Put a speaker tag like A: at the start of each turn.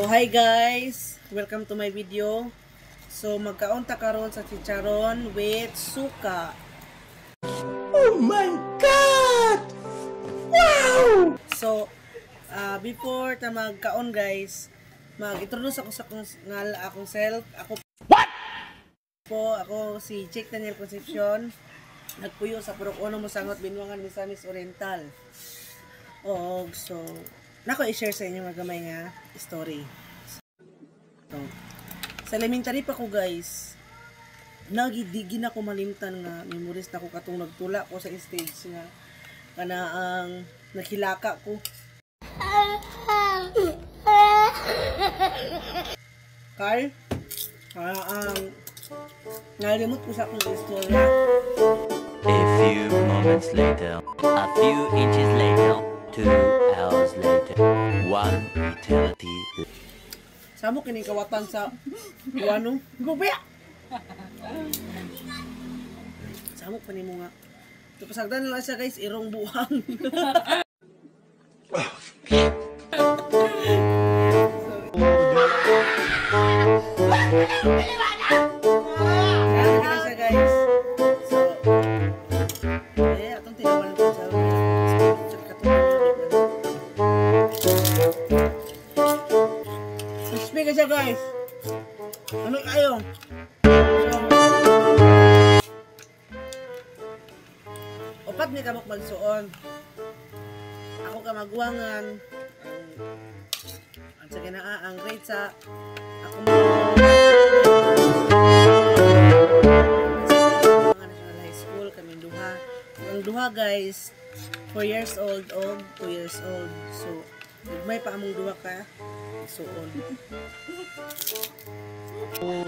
A: So hi guys, welcome to my video. So magkaunta karon sa chicharon with suka.
B: Oh my god! Wow!
A: So before ta magkaon guys, mag-introduce ako sa akong self. Ako si Chick Daniel Concepcion. Nagpuyo sa Purok Uno Mosangot Binwangan Misamis Oriental. So nako i-share sa inyo mga gamay nga story. So, sa elementary pa ko guys, nagidigi na ko malimtan nga memories na ko katong nagtula ko sa stage nga kana ang nakilaka ko. Carl, nalimot ko sa akong istorya.
C: A few moments later, a few inches later, 2 hours later, 1 eternity.
A: Samo kini kawatan sa ano? Gubya. Samo pa nimo nga. So pasagdan lang siya guys, irong buhang. Guys, ano kayo? Opat may kamok magsuon. Ako ka magwangan. Ang sa kinaa, ang grade sa ako National High School, kami duha. Ang duha guys, 4 years old o 2 years old. So, may pa among duha ka. Suon.
B: Oh,